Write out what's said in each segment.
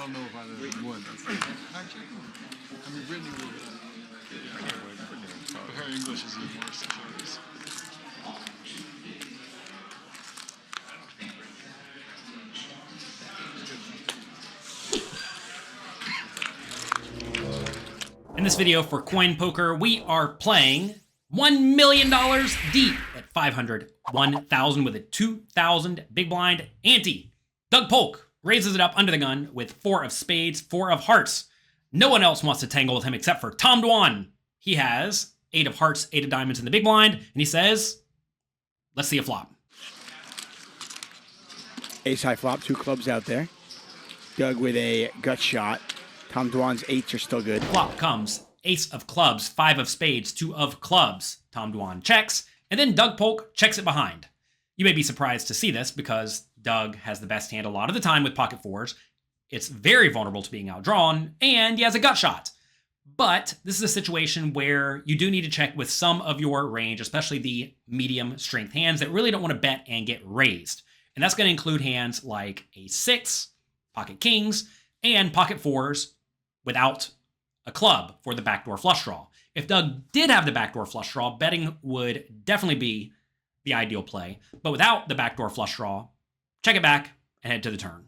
don't know if I would. That's like, hijacking? I mean, Brittany would. But her English is even worse than hers. In this video for CoinPoker, we are playing $1 million deep at 500, 1,000 with a 2,000 big blind ante. Doug Polk raises it up under the gun with 4 of spades, 4 of hearts. No one else wants to tangle with him except for Tom Dwan. He has 8 of hearts, 8 of diamonds in the big blind, and he says, let's see a flop. Ace high flop, 2 clubs out there. Doug with a gut shot. Tom Dwan's 8s are still good. Flop comes ace of clubs, 5 of spades, 2 of clubs. Tom Dwan checks, and then Doug Polk checks it behind. You may be surprised to see this because Doug has the best hand a lot of the time with pocket fours. It's very vulnerable to being outdrawn, and he has a gut shot. But this is a situation where you do need to check with some of your range, especially the medium strength hands that really don't want to bet and get raised. And that's going to include hands like a 6, pocket kings, and pocket fours without a club for the backdoor flush draw. If Doug did have the backdoor flush draw, betting would definitely be the ideal play. But without the backdoor flush draw, check it back and head to the turn.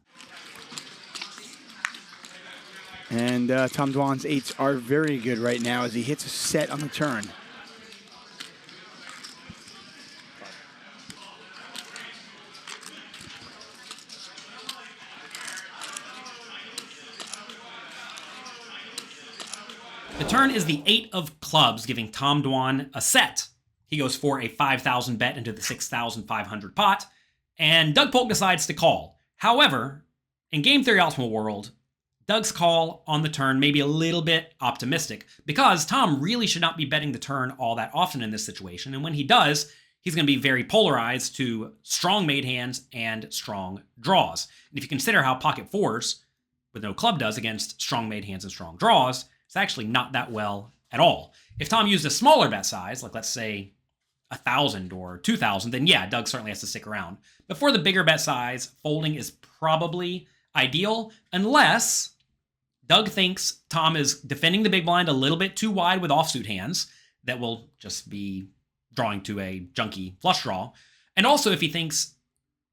And Tom Dwan's 8s are very good right now as he hits a set on the turn. The turn is the 8 of clubs, giving Tom Dwan a set. He goes for a 5,000 bet into the 6,500 pot, and Doug Polk decides to call. However, in Game Theory Optimal World, Doug's call on the turn may be a little bit optimistic because Tom really should not be betting the turn all that often in this situation, and when he does, he's going to be very polarized to strong made hands and strong draws. And if you consider how pocket fours with no club does against strong made hands and strong draws, it's actually not that well at all. If Tom used a smaller bet size, like let's say 1,000 or 2,000, then yeah, Doug certainly has to stick around. But for the bigger bet size, folding is probably ideal unless Doug thinks Tom is defending the big blind a little bit too wide with offsuit hands that will just be drawing to a junky flush draw. And also if he thinks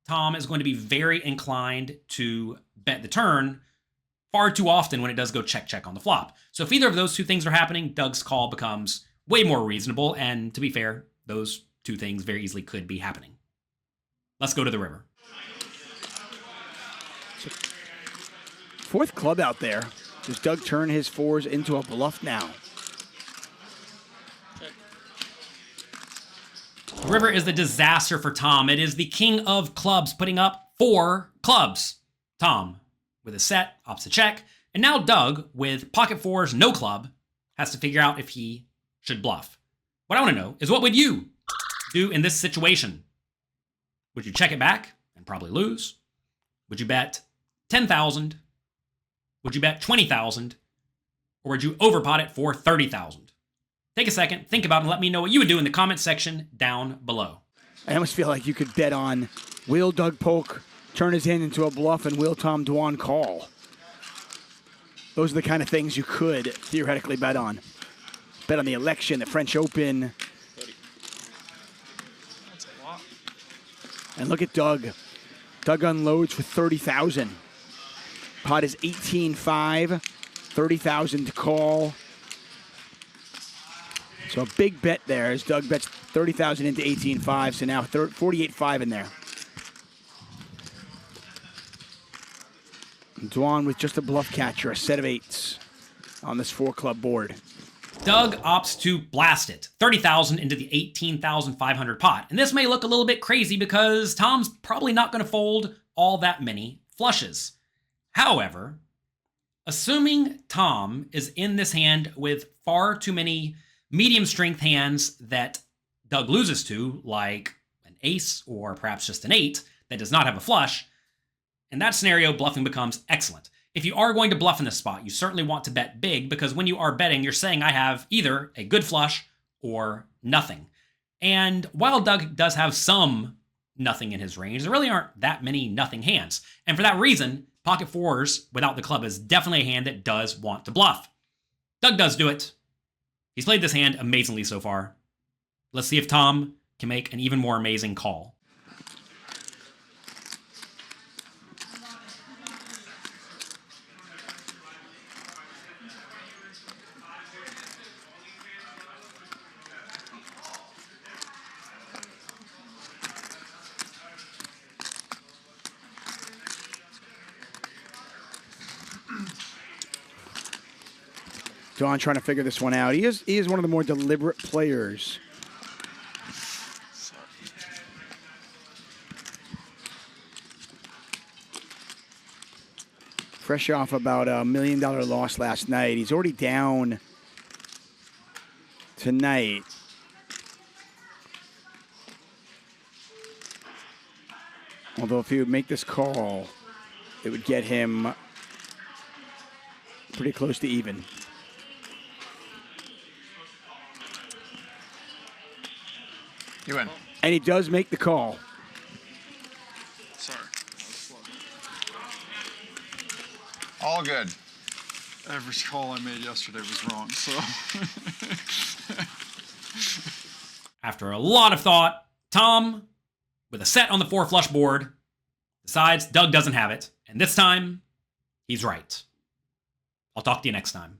Tom is going to be very inclined to bet the turn far too often when it does go check on the flop. So if either of those two things are happening, Doug's call becomes way more reasonable. And to be fair, those two things very easily could be happening. Let's go to the river. 4th club out there. Does Doug turn his 4s into a bluff now? The river is the disaster for Tom. It is the king of clubs putting up 4 clubs. Tom with a set, opts a check, and now Doug, with pocket fours, no club, has to figure out if he should bluff. What I want to know is what would you do in this situation? Would you check it back and probably lose? Would you bet 10,000? Would you bet 20,000? Or would you overpot it for 30,000? Take a second, think about it, and let me know what you would do in the comment section down below. I almost feel like you could bet on, will Doug Polk turn his hand into a bluff, and will Tom Dwan call? Those are the kind of things you could theoretically bet on. Bet on the election, the French Open. That's a lot. And look at Doug. Doug unloads for 30,000. Pot is 18.5, 30,000 to call. So a big bet there as Doug bets 30,000 into 18.5, so now 48.5 in there. Dwan with just a bluff catcher, a set of 8s on this 4-club board. Doug opts to blast it, 30,000 into the 18,500 pot. And this may look a little bit crazy because Tom's probably not going to fold all that many flushes. However, assuming Tom is in this hand with far too many medium strength hands that Doug loses to, like an ace or perhaps just an 8 that does not have a flush, in that scenario, bluffing becomes excellent. If you are going to bluff in this spot, you certainly want to bet big because when you are betting, you're saying I have either a good flush or nothing. And while Doug does have some nothing in his range, there really aren't that many nothing hands. And for that reason, Pocket fours without the club is definitely a hand that does want to bluff. Doug does do it. He's played this hand amazingly so far. Let's see if Tom can make an even more amazing call. Dwan trying to figure this one out. He is one of the more deliberate players. Fresh off about $1 million loss last night. He's already down tonight. Although if he would make this call, it would get him pretty close to even. You win. And he does make the call. Sorry. That was slow. All good. Every call I made yesterday was wrong, so. After a lot of thought, Tom, with a set on the 4 flush board, decides Doug doesn't have it. And this time, he's right. I'll talk to you next time.